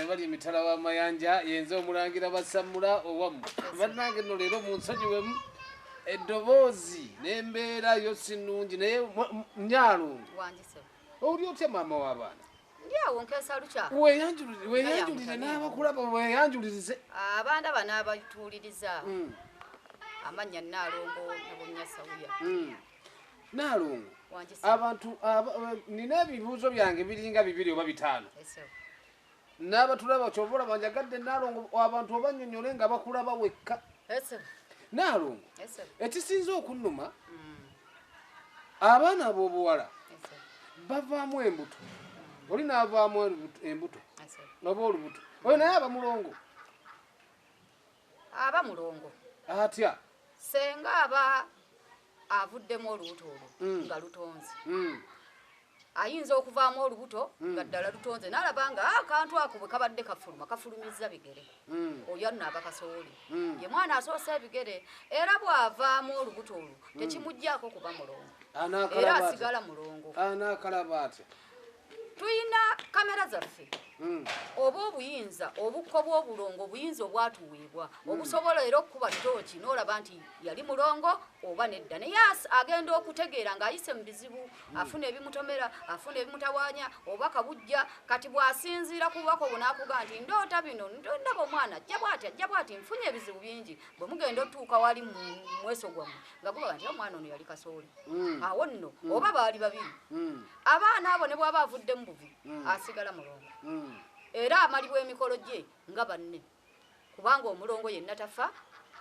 Bali mitala wa mayanja yenzo mulangira basamula owamu bannange no lero mu nsonyiwemu eddobozi n'embeera yo sinungi naye Nyalungu wanjise oli otya mama w'abaana ndiawo nkesa lucha weyanjulire n'abakulaba weyanjulirize abanda bano abatuuliriza amanya Nalongo nabonyasawuya Nalongo abantu nina ebibuuzo byange biringa 2 oba 5 n'abatulaba kyobola banjagadde Nalongo abantu obanyonyole nga bakulaba wekka Nalongo ekisinza okunnuma abaana b'obuwala bavaamu embuto oli n'avaamu embuto oba olubuto oyo naye aba mulongo atya senga aba avuddemu olubuto olwo nga lutonze ayinza okuvaamu olubuto nga ddala lutonze n'alaba nga akantu ako bwe kabadde kafulumizza bigere oyo nno aba kasooli ye mwana asoosa ebigere era bw'avaamu olubuto olwo tekimuggyako kuba mulongo era asigala mulongo anaakalaba atya tuyina kamera zaffe oba obuyinza obukko bw'obulongo obuyinza obwatuweebwa obusobola era okukuba ttooki n'olaba nti yali mulongo oba nedda naye agenda okutegeera ng'ayise mu bizibu afuna ebimutomera afuna ebimutawaanya oba kabujja kati bw'asinziira ku bubaka obwo n'akuga nti ndoota bino ndaba omwana ajja bw'ati nfunye ebizibu bingi bwe mugenda otuuka wali mu mweso gwammwe nga gubaga nti omwana ono yali kasooli awo nno oba baali babiri abaana abo ne bw'aba avuddemu buvi asigala mulongo era amalibwa emikolo gye nga banne kubanga omulongo yenna tafa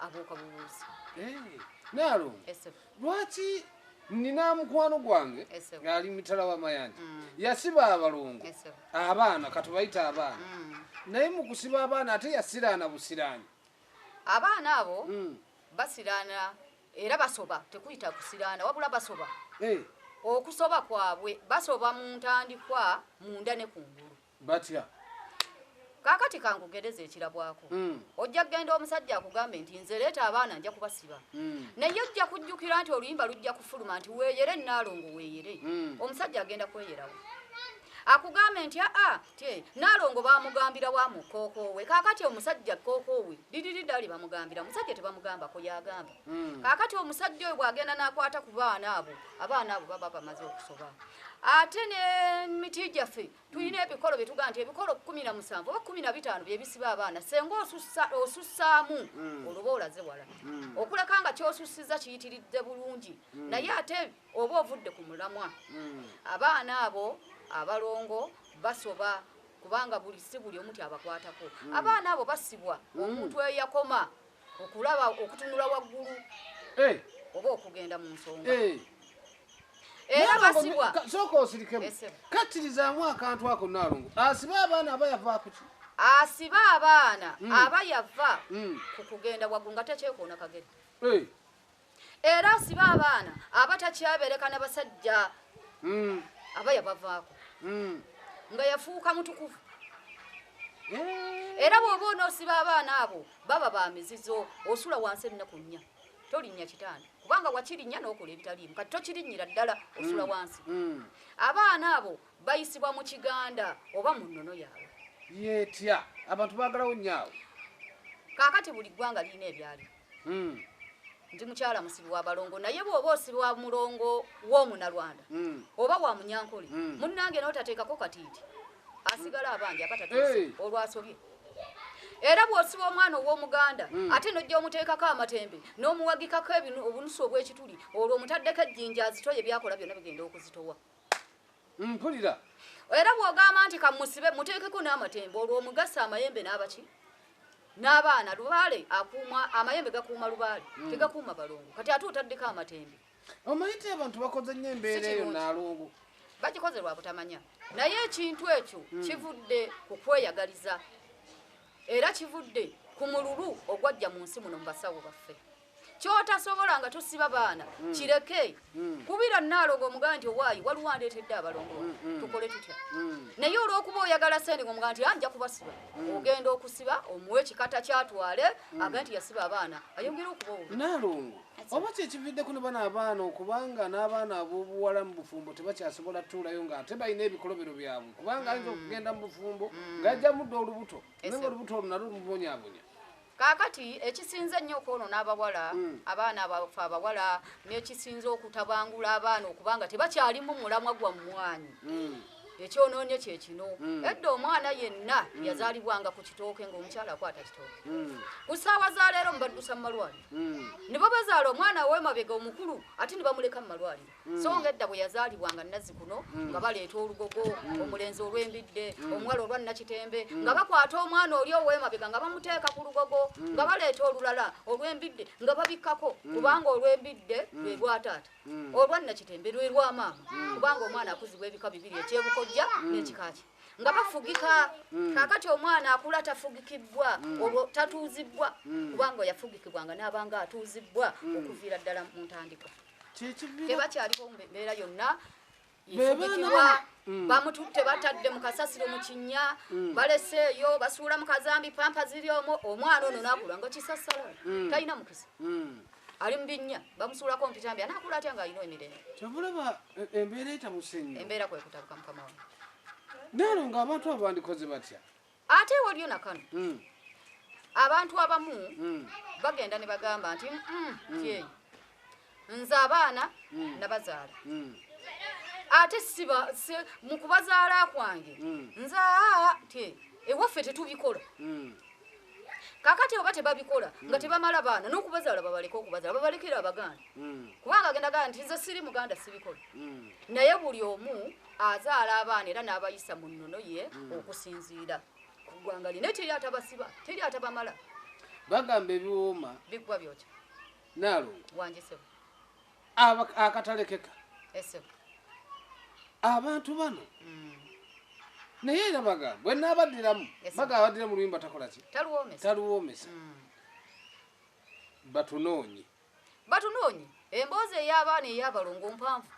abuuka bubuuzi Nalongo lwaki nina mukwano gwange ali mitala wa mayanja yasiba abalongo abaana katubayita abaana naye mu kusiba abaana ate yasiraana busiraani abaana abo basiraana era basoba tekuyita kusiraana wabula basoba okusoba kwabwe basoba mu ntandikwa munda ne kungulu batya kakati kankugereza ekirabwako ojja kugenda omusajja akugambe nti nze leeta abaana nja kubasiba naye ojja kujjukira nti oluyimba lujja kufuluma nti weeyere Nalongo weeyere omusajja agenda kweyerawo akugambe nti te Nalongo bamugambira wa mu kookoowe kakati omusajja kookoowe lidiridali bamugambira omusajja tebamugambako yagamba kakati omusajja oyo bw'agenda n'akwata ku baana abo baba bamaze okusoba ate ne miti gyaffe tuyina ebikolo bye tugaa nti ebikolo 17 oba 15 bye bisiba abaana senga osussaamu oluba olaze wala okuleka nga kyosussiza kiyitiridde bulungi naye ate oba ovudde ku mulamwa abaana abo abalongo basoba kubanga si buli omuti abakwatako abaana abo basibwa omuntu eyakoma okulaba okutunula waggulu oba okugenda mu nsonga era basibwa sooka osirikemu kattirizaamu akantu ako Nalongo asiba abaana aba yava ku ki asiba abaana aba yava ku kugenda waggulu nga tekyekoona kagere era asiba abaana aba takyabereka n'abasajja aba yabavaako nga yafuuka mutukuvu era bw'oba onoosiba abaana abo baba ba mizizo osula wansi ennaku 4 tolinnya kitanda kubanga wakirinnya n'okola ebitaliimu kati tokirinnyira ddala osula wansi abaana abo bayisibwa mu kiganda oba mu nnono yaabwe yetya abantu baagalawo nnyo kaakati buli ggwanga lirina ebyali nti mukyala musibi wa Balongo naye bw'oba osibwa mulongo w'omunalwanda oba wa munyankole munnange n'otateekako katiiti asigala abanja abatatuuse olwasobye era bw'osiba omwana ow'omuganda ate n'ojja omuteekako amatembe n'omuwagikako obunusu obw'ekituli olwo omutaddeko ejjinja azitoye byakola byonna bigenda okuzitowa mpulira era bw'ogamba nti kamusibe muteekeko n'amatembe olwo omugasa amayembe n'abaki n'abaana lubaale akuuma amayembe gakuuma lubaale tegakuuma Balongo kati ate otaddeko amatembe omayite abantu bakoze nnyo embeera eyo Nalongo bagikoze lwa butamanya naye ekintu ekyo kivudde ku kweyagaliza era kivudde ku mululu ogwajja mu nsi muno mu basawo baffe kyotasobola nga tosiba baana kireke kubira Naalongo omugaa nti owaayi waliwo andeetedde abalongo tukole tutya naye olw'okuba oyagala sente ng'omugaa nti anja kubasiba ogenda okusiba omuwe ekikata kyatwale aga nti yasiba abaana ayongera okubaoba Naalongo oba kyekividdeko ne bano abaana okubanga n'abaana ab'obuwala mu bufumbo tebakyasobola tuulayo ng'ate balina ebikolobero byabwe kubanga ayinza okugenda mu bufumbo ng'ajja mudde olubuto nenga olubuto olwo nalwo lumubonyaabonya kaakati ekisinze ennyo okwonoona abawala abaana abafu abawala n'ekisinze okutabangula abaana okubanga tebakyalimu mulamwa gwa mmwanyi ekyonoonye kye kino edda omwana yenna yazaalibwanga ku kitooke ng'omukyala akwata kitooke ku ssaawa za leero mubaddusa mu malwaliro ne babazaala omwana w'emabega omukulu ate ne bamuleka mu malwaliro so ng'edda bwe yazaalibwanga Nazzikuno nga baleeta olugogo omulenzi olw'embidde omuwala olwa Nakitembe nga bakwata omwana oli ow'emabega nga bamuteeka ku lugogo nga baleeta olulala olw'embidde nga babikkako kubanga olw'embidde lwe lwa taata olwa Nakitembe lwe lwa maama kubanga omwana akuzibwa ebika bibiri ekyebukojja n'ekikaaki nga bafugika kaakati omwana akula tafugikibwa olwo tatuuzibwa kubanga yafugikibwanga n'abanga atuuzibwa okuviira ddala mu ntandikwa tebakyaliko mbeera yonna yefugikibwa bamututte batadde mu kasasiro mu kinnya baleseeyo basuula mu kazambi pampa ziri omwo omwana ono n'akula nga kisasala talina mukisa ali mu binnya bamusuulako mpitambi anaakula atya ng'alina emirembe kyobulaba embeera etabuse nnyo embeera kwe kutabuka mukama wange Naalongo abantu abandikoze batya ate waliyo nakano abantu abamu bagenda ne bagamba nti tyeyi nze abaana nabazaala ate mu kubazaala kwange nze tyeyi ewaffe tetubikola kakati oba tebabikola nga tebamala baana n'okubazaala babaleka okubazaala babalekera abaganda kubanga agenda gamba nti nze siri muganda sibikola naye buli omu azaala abaana era n'abayisa mu nnono ye okusinziira ku ggwanga lye naye teri atabasiba teri atabamala bagamba ebiwooma biggwa byokya Naalongo wanje sebo akatalekeka esebo abantu bano naye era bagamba bwe naabaddiramu bagamba baddira mu luyimba takola ki taluwoomesa batunoonye emboozi ey'abaana ey'abalongo mpanvu